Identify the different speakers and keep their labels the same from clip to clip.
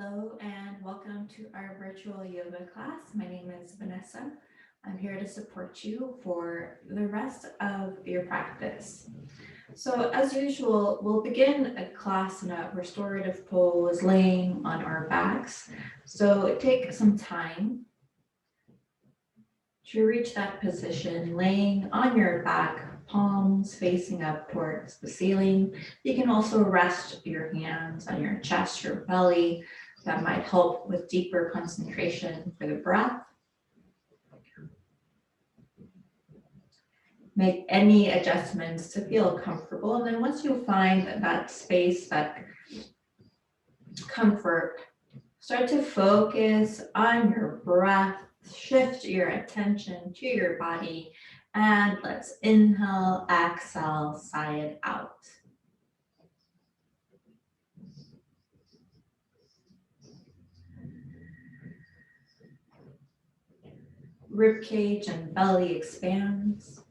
Speaker 1: Hello and welcome to our virtual yoga class. My name is Vanessa. I'm here to support you for the rest of your practice. So as usual, we'll begin a class in a restorative pose, laying on our backs. So take some time to reach that position, laying on your back, palms facing up towards the ceiling. You can also rest your hands on your chest, your belly. That might help with deeper concentration for the breath. Make any adjustments to feel comfortable. And then once you find that space, that comfort, start to focus on your breath. Shift your attention to your body. And let's inhale, exhale, sigh it out. Rib cage and belly expands.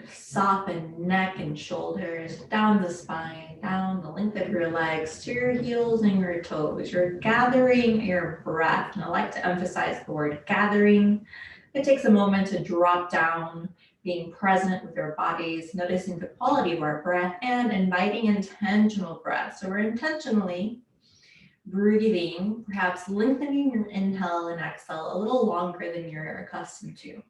Speaker 1: Soften neck and shoulders, down the spine, down the length of your legs to your heels and your toes. You're gathering your breath. And I like to emphasize the word gathering. It takes a moment to drop down, being present with our bodies, noticing the quality of our breath, and inviting intentional breath. So we're intentionally breathing, perhaps lengthening your inhale and exhale a little longer than you're accustomed to.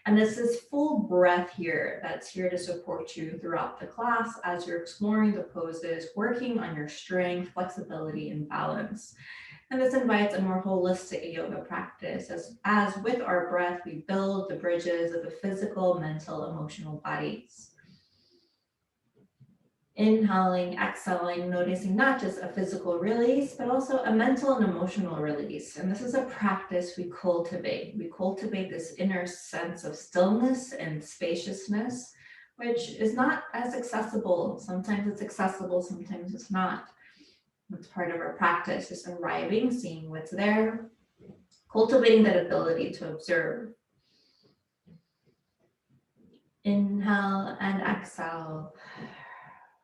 Speaker 1: And this is full breath here that's here to support you throughout the class as you're exploring the poses, working on your strength, flexibility, and balance. And this invites a more holistic yoga practice as with our breath, we build the bridges of the physical, mental, emotional bodies. Inhaling, exhaling, noticing not just a physical release, but also a mental and emotional release. And this is a practice we cultivate. We cultivate this inner sense of stillness and spaciousness, which is not as accessible. Sometimes it's accessible, sometimes it's not. It's part of our practice, just arriving, seeing what's there, cultivating that ability to observe. Inhale and exhale.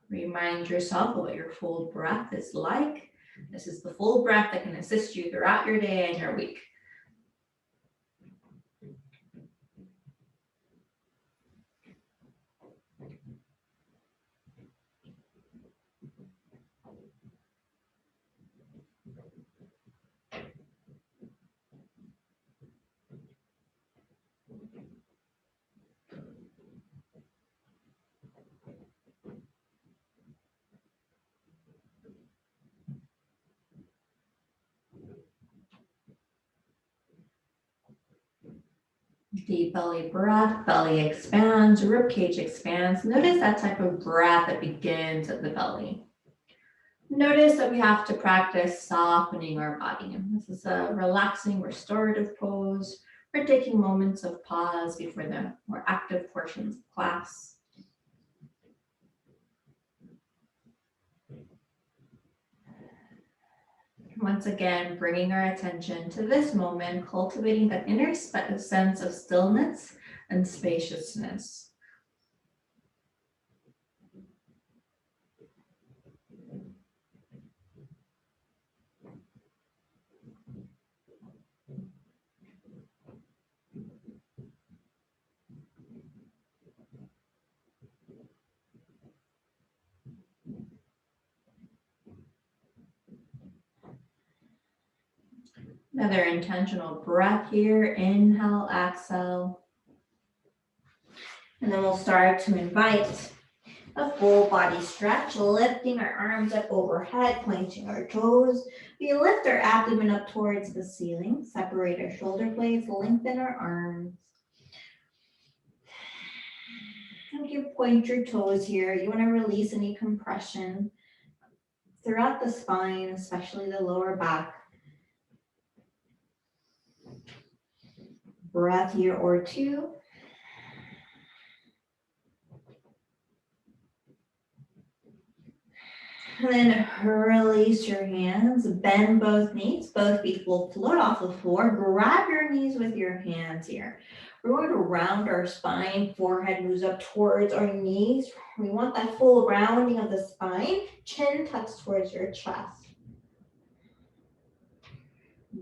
Speaker 1: Remind yourself of what your full breath is like. This is the full breath that can assist you throughout your day and your week. Deep belly breath, belly expands, rib cage expands. Notice that type of breath that begins at the belly. Notice that we have to practice softening our body. This is a relaxing, restorative pose. We're taking moments of pause before the more active portions of class. Once again, bringing our attention to this moment, cultivating that inner sense of stillness and spaciousness. Another intentional breath here. Inhale, exhale. And then we'll start to invite a full body stretch, lifting our arms up overhead, pointing our toes. We lift our abdomen up towards the ceiling, separate our shoulder blades, lengthen our arms. And you point your toes here. You want to release any compression throughout the spine, especially the lower back. Breath here or two. And then release your hands, bend both knees, both feet will float off the floor. Grab your knees with your hands here. We're going to round our spine, forehead moves up towards our knees. We want that full rounding of the spine. Chin tucks towards your chest.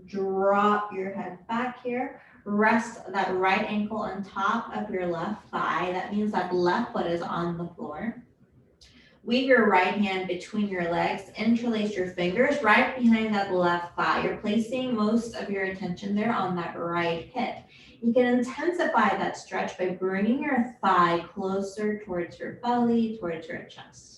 Speaker 1: Drop your head back here. Rest that right ankle on top of your left thigh. That means that left foot is on the floor. Weave your right hand between your legs. Interlace your fingers right behind that left thigh. You're placing most of your attention there on that right hip. You can intensify that stretch by bringing your thigh closer towards your belly, towards your chest.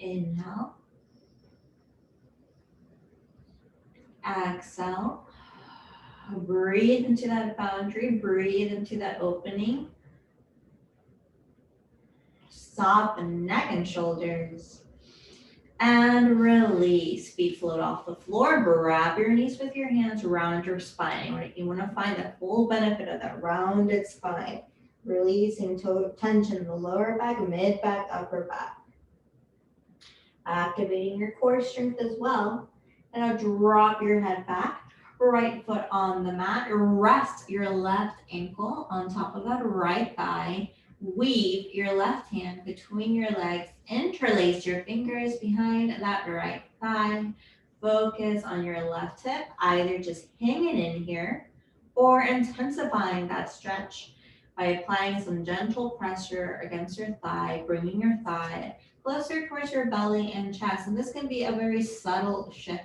Speaker 1: Inhale. Exhale. Breathe into that boundary. Breathe into that opening. Soften neck and shoulders. And release. Feet float off the floor. Grab your knees with your hands. Round your spine. You want to find the full benefit of that rounded spine. Releasing tension in the lower back, mid back, upper back. Activating your core strength as well. And now drop your head back. Right foot on the mat. Rest your left ankle on top of that right thigh. Weave your left hand between your legs. Interlace your fingers behind that right thigh. Focus on your left hip, either just hanging in here or intensifying that stretch by applying some gentle pressure against your thigh, bringing your thigh closer towards your belly and chest. And this can be a very subtle shift.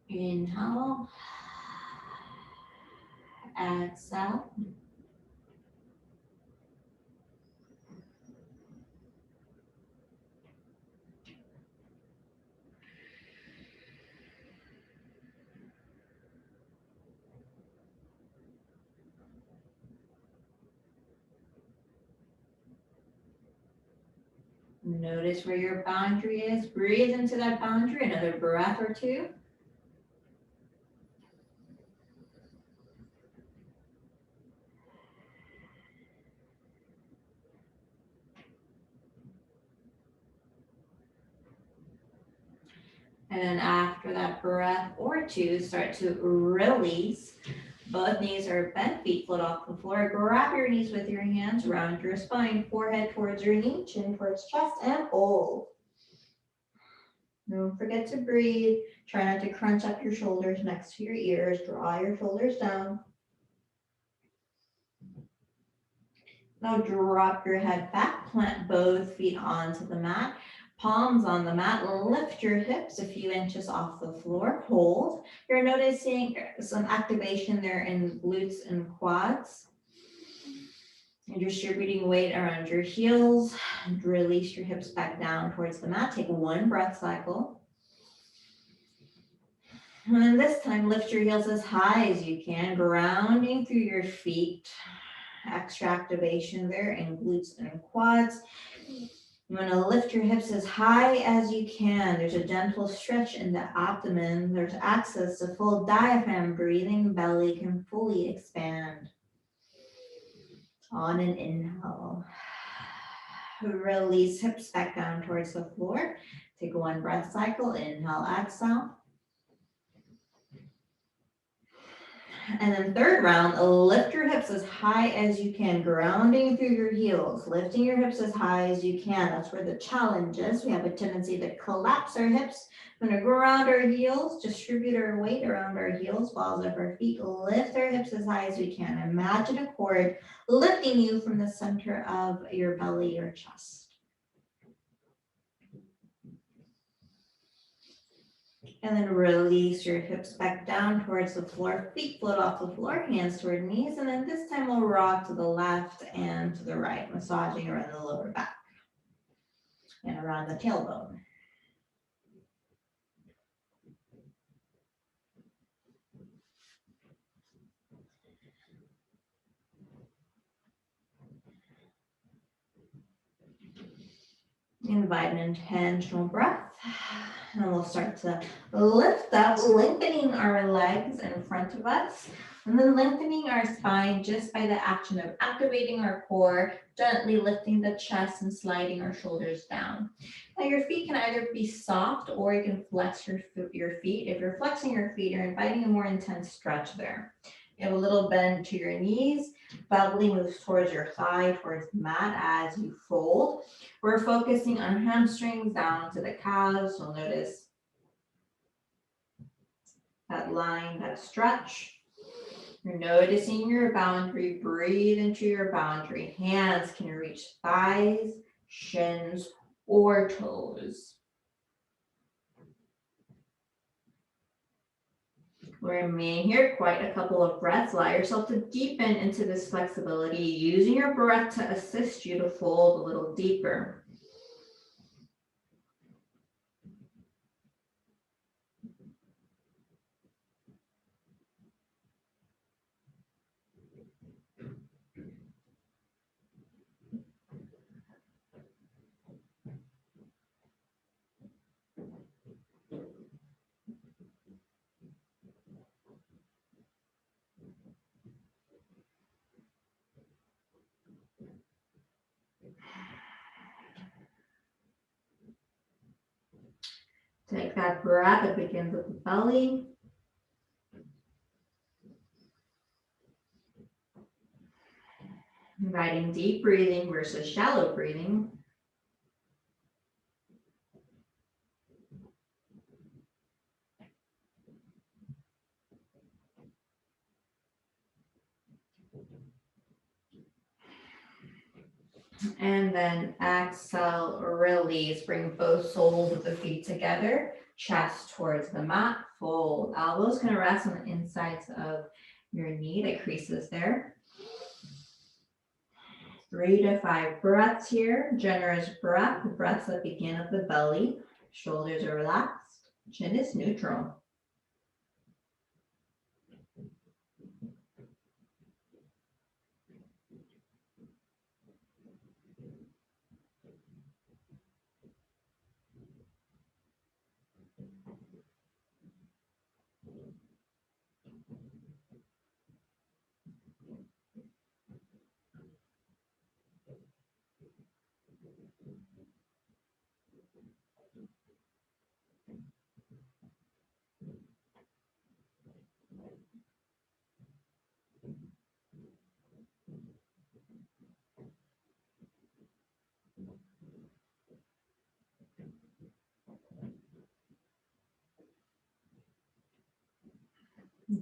Speaker 1: Inhale. Exhale. Notice where your boundary is. Breathe into that boundary. Another breath or two. And then after that breath or two, start to release. Both knees are bent, feet float off the floor. Grab your knees with your hands, round your spine, forehead towards your knee, chin towards chest, and hold. Don't forget to breathe. Try not to crunch up your shoulders next to your ears. Draw your shoulders down. Now drop your head back, plant both feet onto the mat. Palms on the mat, lift your hips a few inches off the floor, hold. You're noticing some activation there in glutes and quads. And distributing weight around your heels. And release your hips back down towards the mat. Take one breath cycle. And then this time, lift your heels as high as you can, grounding through your feet. Extra activation there in glutes and quads. You want to lift your hips as high as you can. There's a gentle stretch in the abdomen. There's access to full diaphragm breathing. Belly can fully expand. On an inhale. Release hips back down towards the floor. Take one breath cycle. Inhale, exhale.
Speaker 2: And then third round, lift your hips as high as you can, grounding through your heels, lifting your hips as high as you can. That's where the challenge is. We have a tendency to collapse our hips. We're gonna ground our heels, distribute our weight around our heels, balls of our feet, lift our hips as high as we can. Imagine a cord lifting you from the center of your belly or chest. And then release your hips back down towards the floor, feet float off the floor, hands toward knees. And then this time we'll rock to the left and to the right, massaging around the lower back and around the tailbone. Invite an intentional breath. And we'll start to lift up, lengthening our legs in front of us, and then lengthening our spine just by the action of activating our core, gently lifting the chest and sliding our shoulders down. Now your feet can either be soft or you can flex your feet. If you're flexing your feet, you're inviting a more intense stretch there. You have a little bend to your knees, belly moves towards your thigh, towards the mat as you fold. We're focusing on hamstrings down to the calves. You'll notice that line, that stretch. You're noticing your boundary. Breathe into your boundary. Hands can reach thighs, shins, or toes. We'll remain here quite a couple of breaths. Allow yourself to deepen into this flexibility, using your breath to assist you to fold a little deeper. Take that breath. It begins with the belly. Inviting deep breathing versus shallow breathing. And then exhale, release. Bring both soles of the feet together, chest towards the mat, fold. Elbows can rest on the insides of your knee, the creases there. 3 to 5 breaths here. Generous breath, breaths that begin at the belly. Shoulders are relaxed, chin is neutral.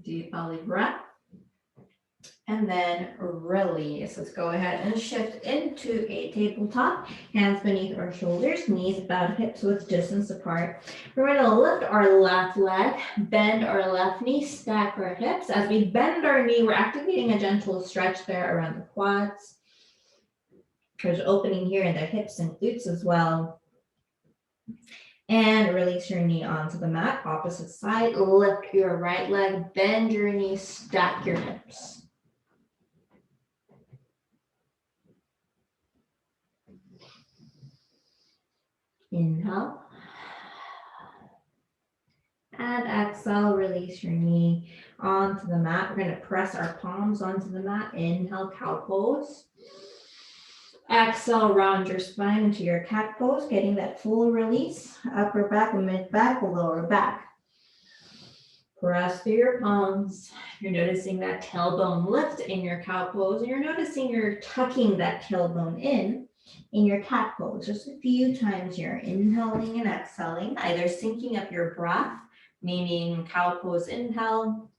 Speaker 2: Deep belly breath. And then release. Let's go ahead and shift into a tabletop. Hands beneath our shoulders, knees about hips width distance apart. We're going to lift our left leg, bend our left knee, stack our hips. As we bend our knee, we're activating a gentle stretch there around the quads. There's an opening here in the hips and glutes as well. And release your knee onto the mat, opposite side. Lift your right leg, bend your knee, stack your hips. Inhale. And exhale, release your knee onto the mat. We're going to press our palms onto the mat. Inhale, cow pose. Exhale, round your spine into your cat pose, getting that full release. Upper back, mid back, lower back. Press through your palms. You're noticing that tailbone lift in your cow pose, and you're noticing you're tucking that tailbone in your cat pose. Just a few times you're inhaling and exhaling, either syncing up your breath, meaning cow pose inhale,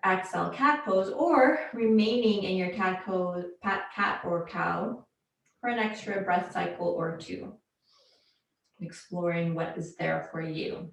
Speaker 2: exhale cat pose, or remaining in your cat pose, cat or cow for an extra breath cycle or two, exploring what is there for you.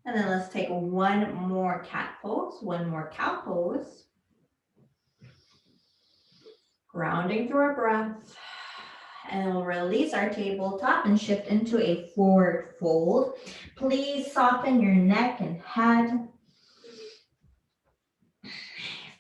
Speaker 2: And then let's take one more cat pose, one more cow pose. Grounding through our breath. And we'll release our tabletop and shift into a forward fold. Please soften your neck and head.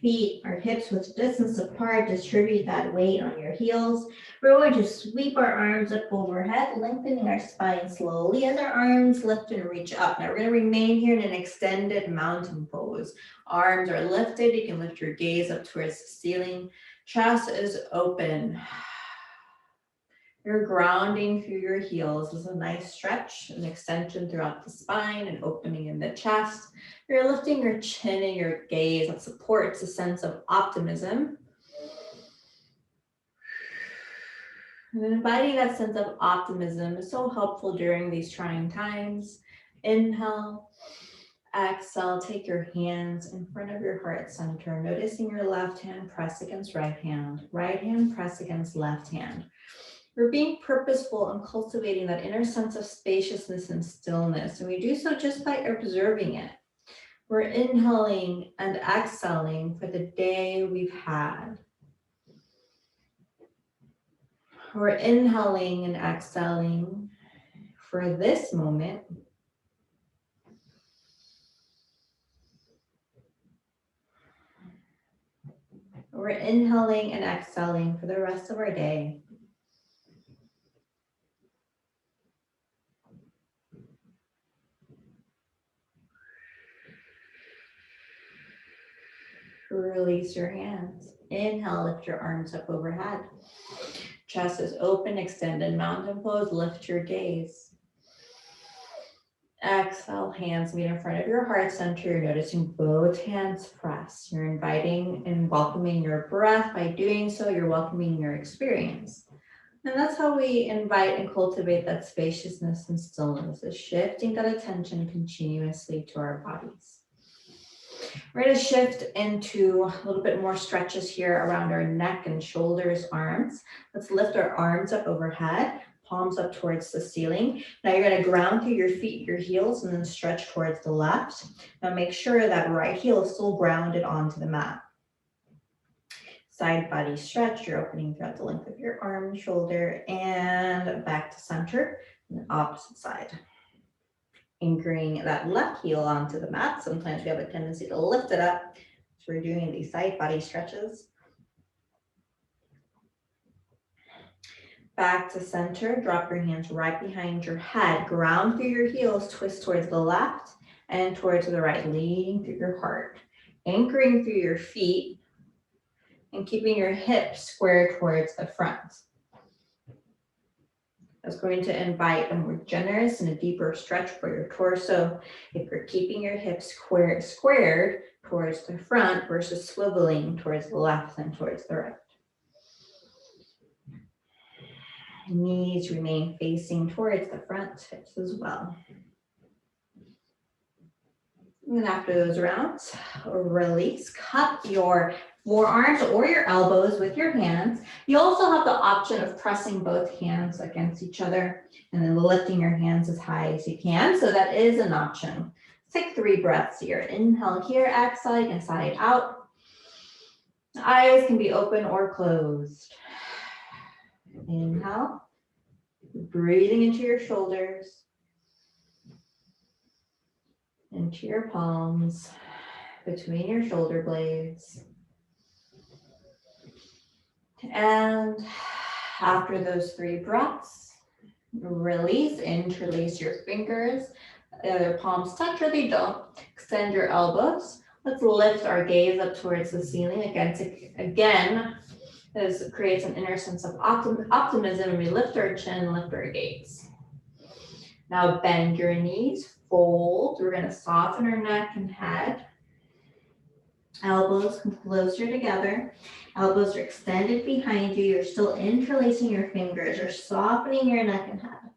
Speaker 2: Feet or hips with distance apart. Distribute that weight on your heels. We're going to sweep our arms up overhead, lengthening our spine slowly as our arms lift and reach up. Now we're going to remain here in an extended mountain pose. Arms are lifted. You can lift your gaze up towards the ceiling. Chest is open. You're grounding through your heels. This is a nice stretch, an extension throughout the spine, and opening in the chest. You're lifting your chin and your gaze. That supports a sense of optimism. And then inviting that sense of optimism is so helpful during these trying times. Inhale, exhale, take your hands in front of your heart center, noticing your left hand press against right hand press against left hand. We're being purposeful and cultivating that inner sense of spaciousness and stillness, and we do so just by observing it. We're inhaling and exhaling for the day we've had. We're inhaling and exhaling for this moment. We're inhaling and exhaling for the rest of our day. Release your hands. Inhale, lift your arms up overhead. Chest is open, extended mountain pose. Lift your gaze. Exhale, hands meet in front of your heart center. You're noticing both hands press. You're inviting and welcoming your breath. By doing so, you're welcoming your experience. And that's how we invite and cultivate that spaciousness and stillness, is shifting that attention continuously to our bodies. We're going to shift into a little bit more stretches here around our neck and shoulders, arms. Let's lift our arms up overhead, palms up towards the ceiling. Now you're going to ground through your feet, your heels, and then stretch towards the left. Now make sure that right heel is still grounded onto the mat. Side body stretch, you're opening throughout the length of your arm, shoulder, and back to center, and the opposite side. Anchoring that left heel onto the mat. Sometimes we have a tendency to lift it up. So we're doing these side body stretches. Back to center, drop your hands right behind your head. Ground through your heels, twist towards the left and towards the right, leading through your heart. Anchoring through your feet and keeping your hips square towards the front. That's going to invite a more generous and a deeper stretch for your torso. If you're keeping your hips squared towards the front versus swiveling towards the left and towards the right. Knees remain facing towards the front, hips as well. And then after those rounds, release, cup your forearms or your elbows with your hands. You also have the option of pressing both hands against each other and then lifting your hands as high as you can. So that is an option. Let's take 3 breaths here. Inhale here, exhale, you can side out. The eyes can be open or closed. Inhale, breathing into your shoulders, into your palms, between your shoulder blades. And after those 3 breaths, release, interlace your fingers. Their palms touch or they don't. Extend your elbows. Let's lift our gaze up towards the ceiling. Again, this creates an inner sense of optimism, and we lift our chin, lift our gaze. Now bend your knees, fold. We're going to soften our neck and head. Elbows come closer together. Elbows are extended behind you. You're still interlacing your fingers. You're softening your neck and head.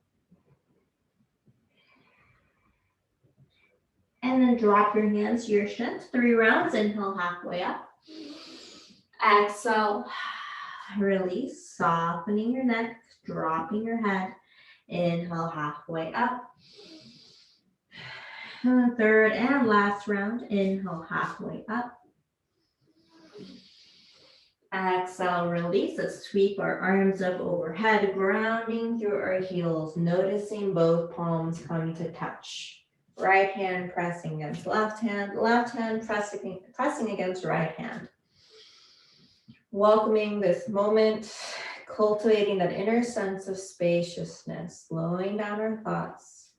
Speaker 2: And then drop your hands to your shins. 3 rounds. Inhale halfway up. Exhale. Release. Softening your neck. Dropping your head. Inhale halfway up. Third and last round. Inhale halfway up. Exhale, release. Let's sweep our arms up overhead, grounding through our heels, noticing both palms come to touch. Right hand pressing against left hand pressing against right hand. Welcoming this moment, cultivating that inner sense of spaciousness, slowing down our thoughts,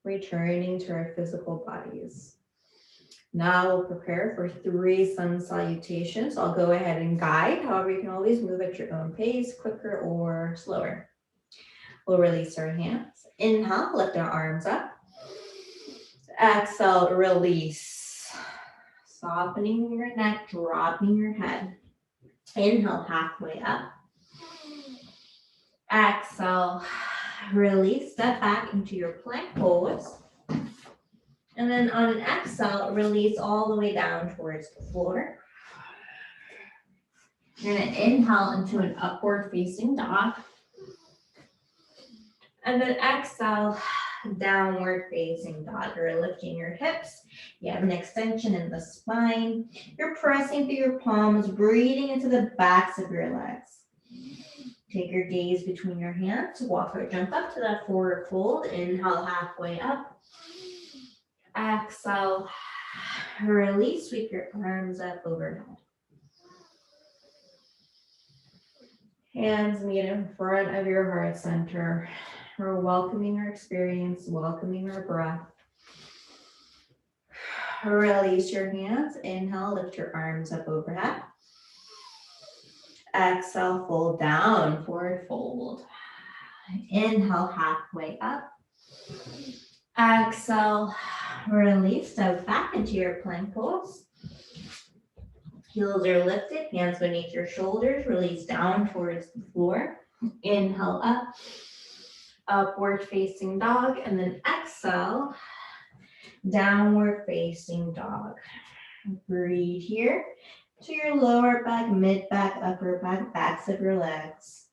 Speaker 2: returning to our physical bodies. Now we'll prepare for 3 sun salutations. I'll go ahead and guide. However, you can always move at your own pace, quicker or slower. We'll release our hands. Inhale, lift our arms up. Exhale, release. Softening your neck, dropping your head. Inhale, halfway up. Exhale, release. Step back into your plank pose. And then on an exhale, release all the way down towards the floor. You're going to inhale into an upward facing dog. And then exhale, downward facing dog. You're lifting your hips. You have an extension in the spine. You're pressing through your palms, breathing into the backs of your legs. Take your gaze between your hands. Walk or jump up to that forward fold. Inhale halfway up. Exhale, release, sweep your arms up overhead. Hands meet in front of your heart center. We're welcoming our experience, welcoming our breath. Release your hands. Inhale, lift your arms up overhead. Exhale, fold down, forward fold. Inhale, halfway up. Exhale, release, step back into your plank pose. Heels are lifted, hands beneath your shoulders, release down towards the floor. Inhale up, upward facing dog, and then exhale, downward facing dog. Breathe here to your lower back, mid back, upper back, backs of your legs.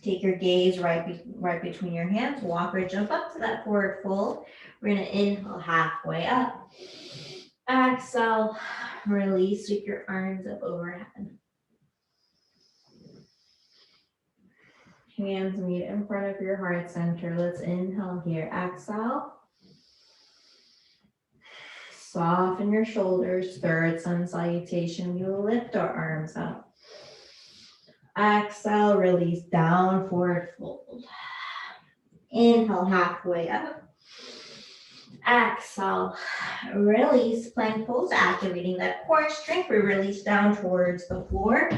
Speaker 2: Take your gaze right between your hands. Walk or jump up to that forward fold. We're going to inhale halfway up. Exhale, release, sweep your arms up overhead. Hands meet in front of your heart center. Let's inhale here. Exhale. Soften your shoulders. Third sun salutation. We will lift our arms up. Exhale, release down, forward fold. Inhale, halfway up. Exhale, release, plank pose, activating that core strength. We release down towards the floor.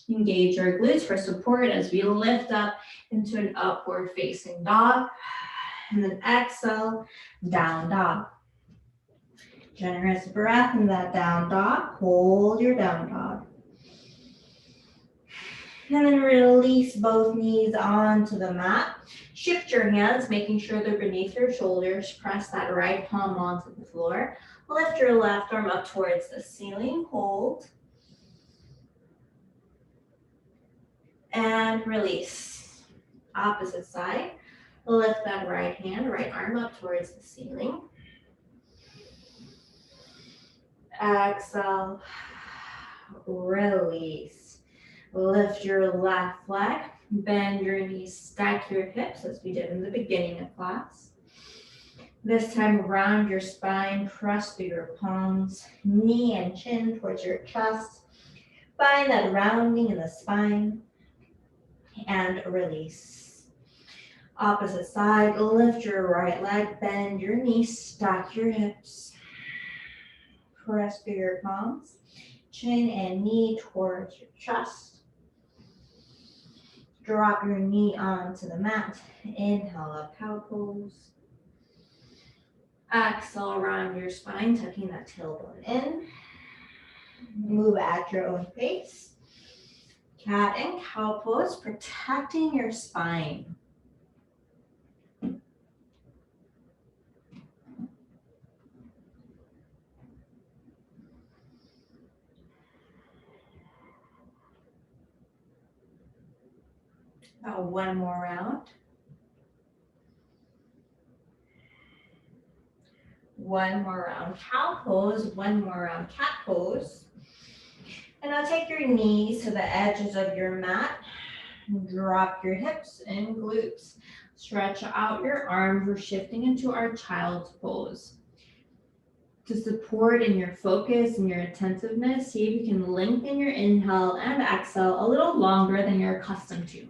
Speaker 2: Engage our glutes for support as we lift up into an upward facing dog. And then exhale, down dog. Generous breath in that down dog. Hold your down dog. And then release both knees onto the mat. Shift your hands, making sure they're beneath your shoulders. Press that right palm onto the floor. Lift your left arm up towards the ceiling. Hold. And release. Opposite side. Lift that right arm up towards the ceiling. Exhale. Release. Lift your left leg, bend your knees, stack your hips as we did in the beginning of class. This time round your spine, press through your palms, knee and chin towards your chest. Find that rounding in the spine and release. Opposite side, lift your right leg, bend your knees, stack your hips. Press through your palms, chin and knee towards your chest. Drop your knee onto the mat. Inhale up, cow pose. Exhale around your spine, tucking that tailbone in. Move at your own pace. Cat and cow pose, protecting your spine. About one more round. One more round, cow pose. One more round, cat pose. And now take your knees to the edges of your mat. Drop your hips and glutes. Stretch out your arms. We're shifting into our child's pose. To support in your focus and your attentiveness, see if you can lengthen your inhale and exhale a little longer than you're accustomed to.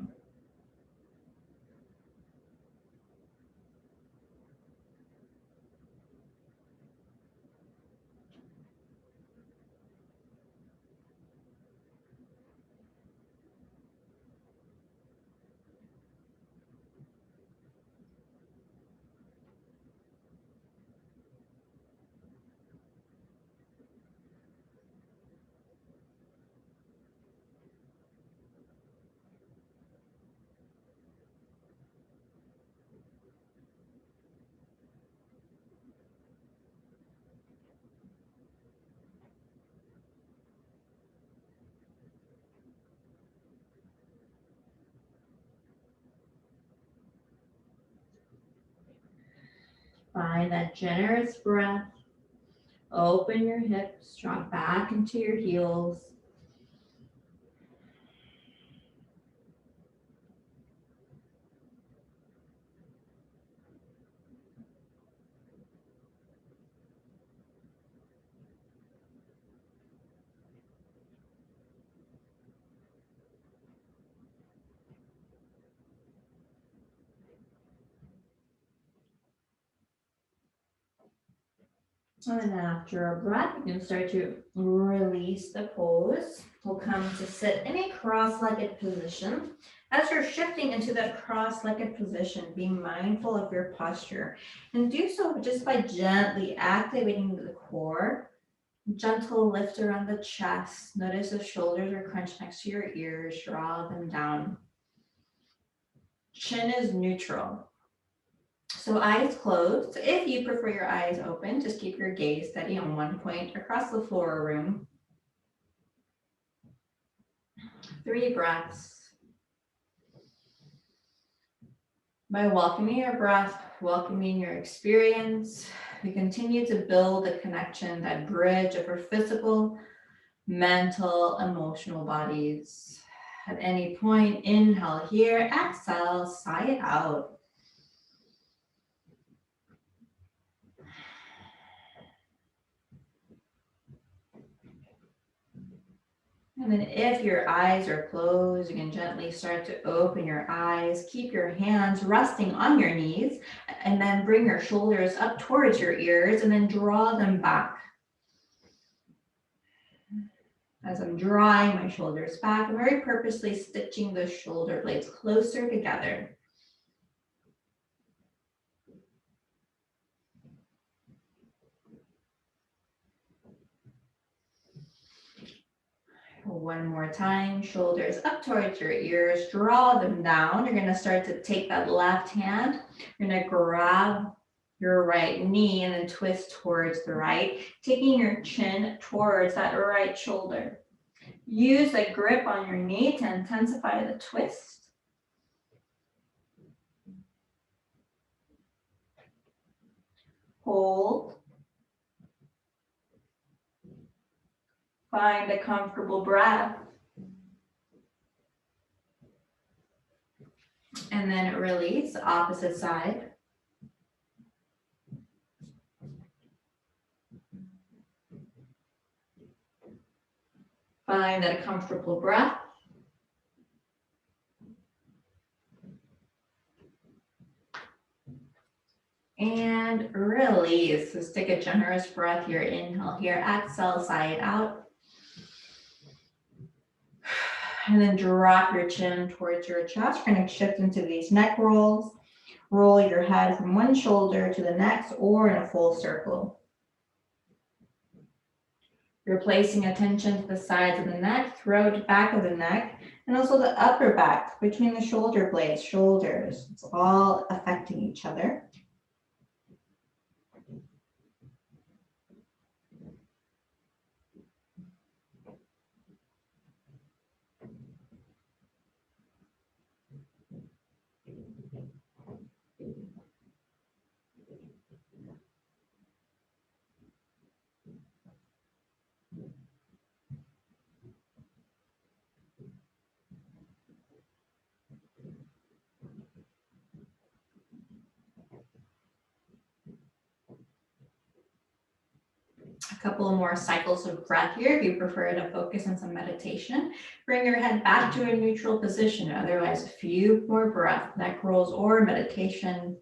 Speaker 2: Find that generous breath. Open your hips, drop back into your heels. And then after a breath, you can start to release the pose. We'll come to sit in a cross-legged position. As you're shifting into that cross-legged position, be mindful of your posture and do so just by gently activating the core. Gentle lift around the chest. Notice the shoulders are crunched next to your ears. Draw them down. Chin is neutral. So eyes closed. If you prefer your eyes open, just keep your gaze steady on one point across the floor or room. 3 breaths. By welcoming your breath, welcoming your experience, we continue to build a connection, that bridge of our physical, mental, emotional bodies. At any point, inhale here, exhale, sigh it out. And then if your eyes are closed, you can gently start to open your eyes. Keep your hands resting on your knees and then bring your shoulders up towards your ears and then draw them back. As I'm drawing my shoulders back, I'm very purposely stitching the shoulder blades closer together. One more time, shoulders up towards your ears, draw them down. You're gonna start to take that left hand, you're gonna grab your right knee and then twist towards the right, taking your chin towards that right shoulder. Use a grip on your knee to intensify the twist. Hold. Find a comfortable breath. And then release, opposite side.
Speaker 1: Find that comfortable breath. And release. Let's take a generous breath here. Inhale here, exhale, sigh it out. And then drop your chin towards your chest. We're going to shift into these neck rolls. Roll your head from one shoulder to the next or in a full circle. You're placing attention to the sides of the neck, throat, back of the neck, and also the upper back between the shoulder blades, shoulders. It's all affecting each other. A couple more cycles of breath here. If you prefer to focus on some meditation, bring your head back to a neutral position. Otherwise, a few more breath, neck rolls or meditation.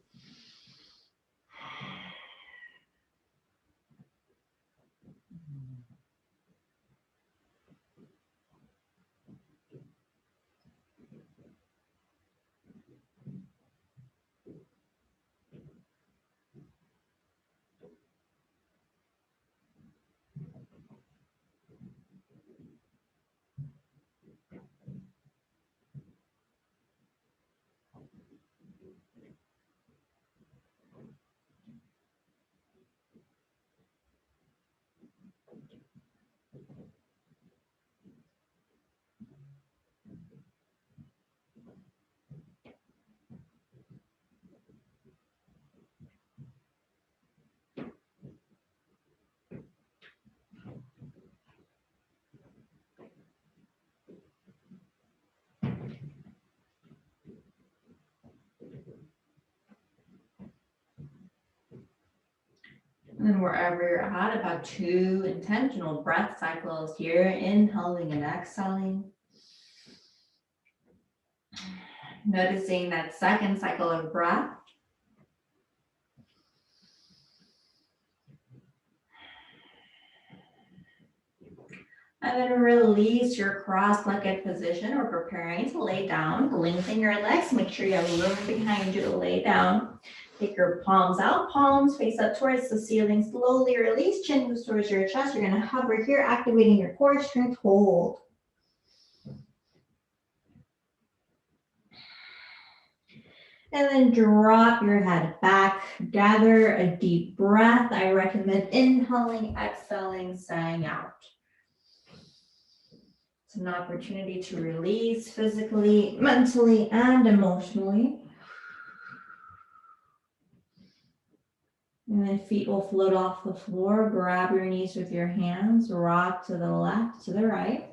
Speaker 1: And then wherever you're at, about 2 intentional breath cycles here, inhaling and exhaling. Noticing that second cycle of breath. And then release your cross-legged position or preparing to lay down. Lengthen your legs, make sure you have room behind you to lay down. Take your palms out, palms face up towards the ceiling. Slowly release, chin moves towards your chest. You're gonna hover here, activating your core strength, hold. And then drop your head back, gather a deep breath. I recommend inhaling, exhaling, sighing out. It's an opportunity to release physically, mentally, and emotionally. And then feet will float off the floor. Grab your knees with your hands, rock to the left, to the right.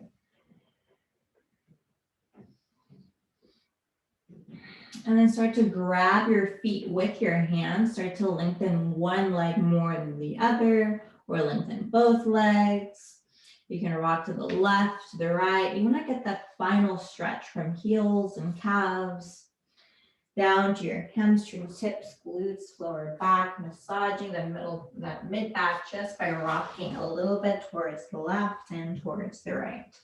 Speaker 1: And then start to grab your feet with your hands. Start to lengthen one leg more than the other, or lengthen both legs. You can rock to the left, to the right. You want to get that final stretch from heels and calves down to your hamstrings, hips, glutes, lower back, massaging the middle, that mid back just by rocking a little bit towards the left and towards the right.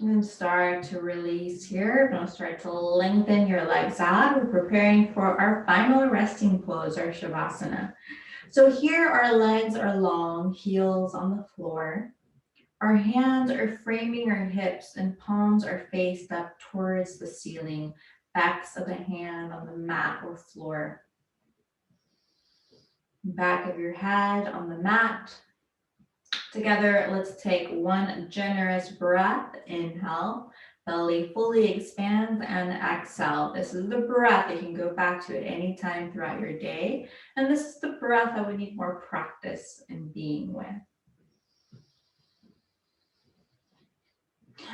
Speaker 1: And then start to release here. We're going to start to lengthen your legs out. We're preparing for our final resting pose, our Shavasana. So here our legs are long, heels on the floor. Our hands are framing our hips and palms are faced up towards the ceiling, backs of the hand on the mat or floor. Back of your head on the mat. Together, let's take one generous breath. Inhale, belly fully expands, and exhale. This is the breath that you can go back to at any time throughout your day. And this is the breath that we need more practice in being with.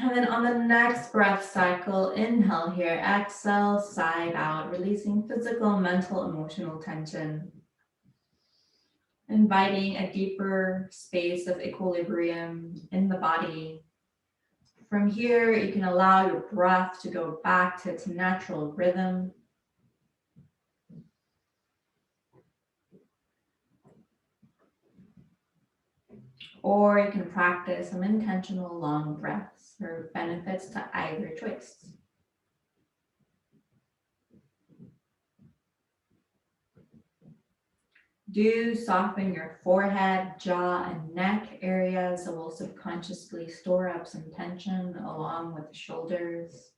Speaker 1: And then on the next breath cycle, inhale here, exhale, side out, releasing physical, mental, emotional tension. Inviting a deeper space of equilibrium in the body. From here, you can allow your breath to go back to its natural rhythm. Or you can practice some intentional long breaths. There are benefits to either choice. Do soften your forehead, jaw, and neck areas that will subconsciously store up some tension along with the shoulders.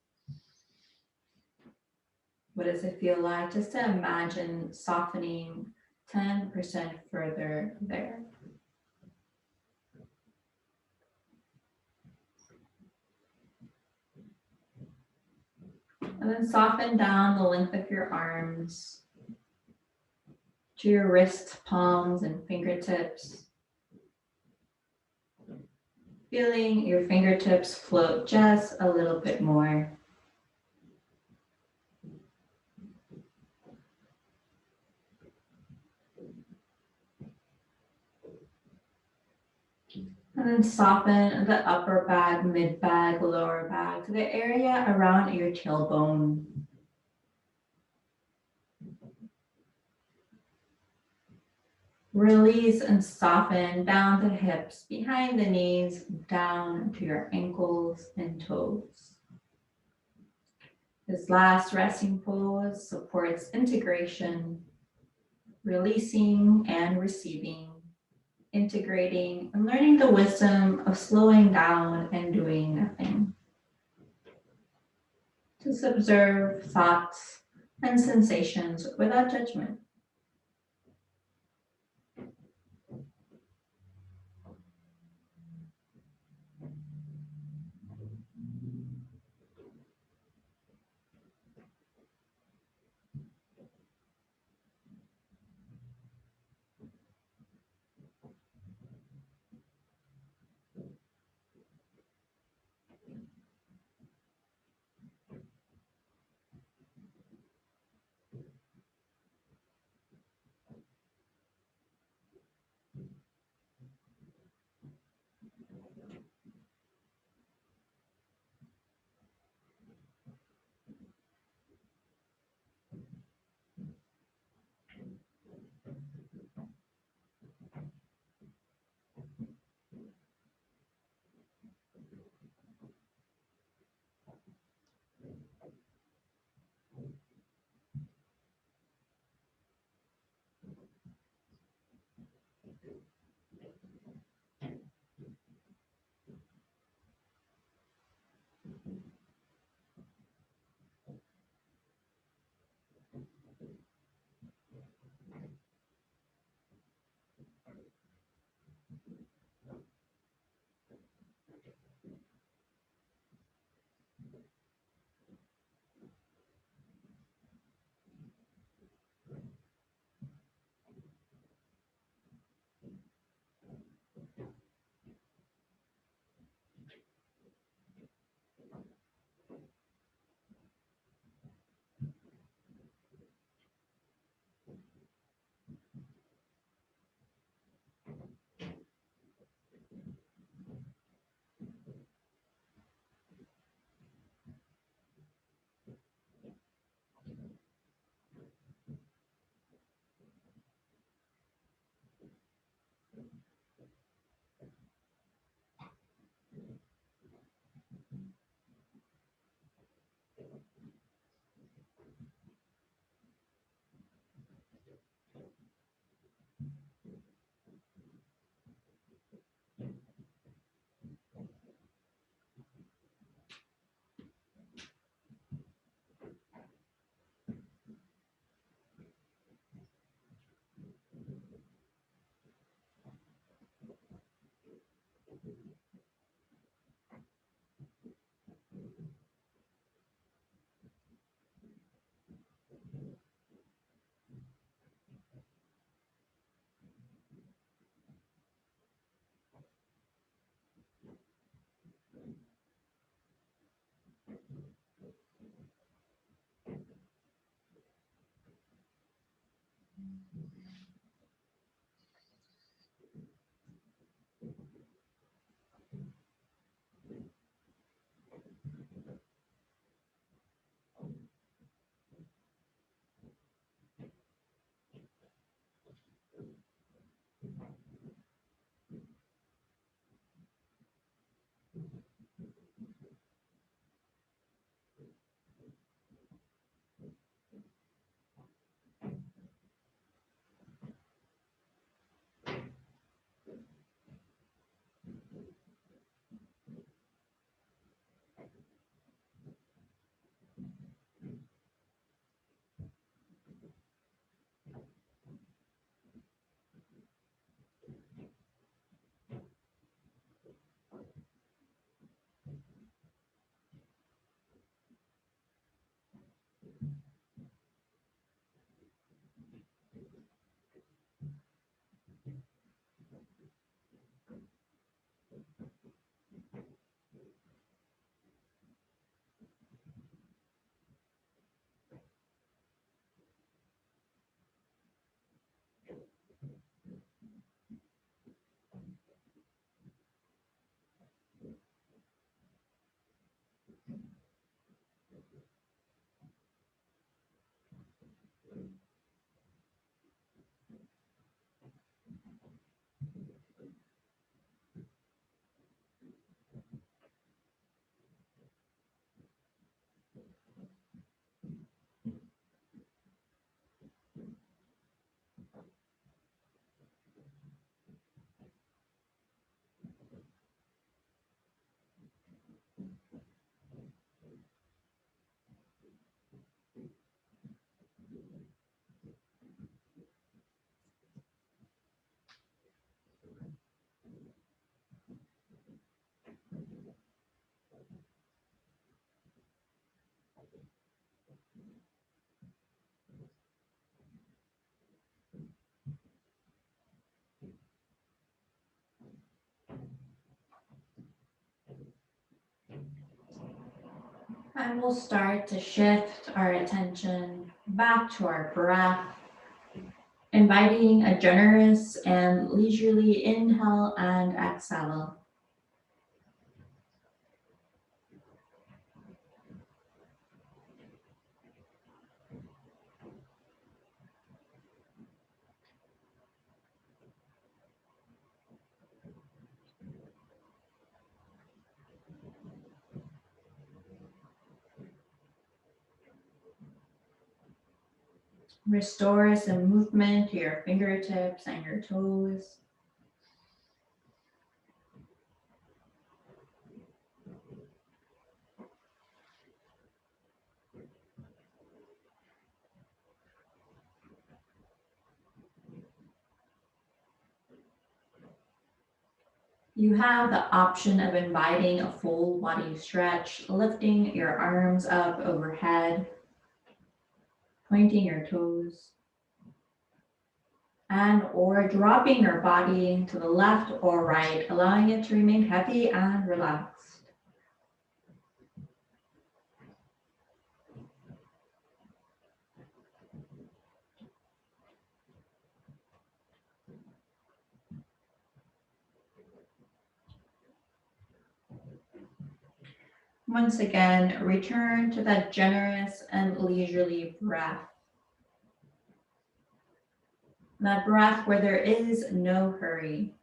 Speaker 1: What does it feel like? Just to imagine softening 10% further there. And then soften down the length of your arms to your wrist, palms, and fingertips. Feeling your fingertips float just a little bit more. And then soften the upper back, mid back, lower back to the area around your tailbone. Release and soften down the hips, behind the knees, down to your ankles and toes. This last resting pose supports integration, releasing and receiving, integrating and learning the wisdom of slowing down and doing nothing. Just observe thoughts and sensations without judgment. And we'll start to shift our attention back to our breath, inviting a generous and leisurely inhale and exhale. Restore some movement to your fingertips and your toes. You have the option of inviting a full body stretch, lifting your arms up overhead, pointing your toes, and or dropping your body to the left or right, allowing it to remain heavy and relaxed. Once again, return to that generous and leisurely breath. That breath where there is no hurry.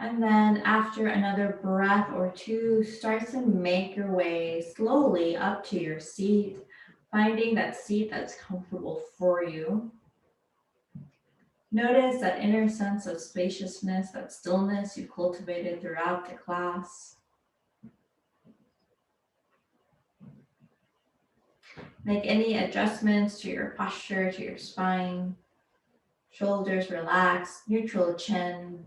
Speaker 1: And then after another breath or two, start to make your way slowly up to your seat, finding that seat that's comfortable for you. Notice that inner sense of spaciousness, that stillness you cultivated throughout the class. Make any adjustments to your posture, to your spine. Shoulders relaxed, neutral chin.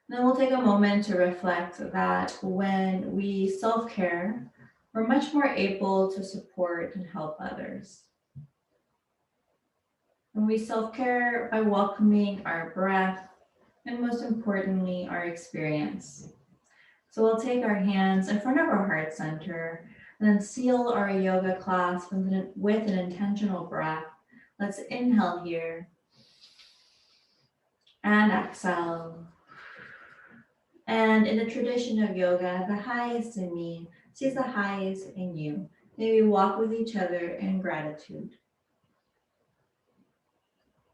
Speaker 1: Then we'll take a moment to reflect that when we self-care, we're much more able to support and help others. When we self-care by welcoming our breath and most importantly, our experience. So we'll take our hands in front of our heart center and then seal our yoga class with an intentional breath. Let's inhale here and exhale. And in the tradition of yoga, the highest in me sees the highest in you. May we walk with each other in gratitude.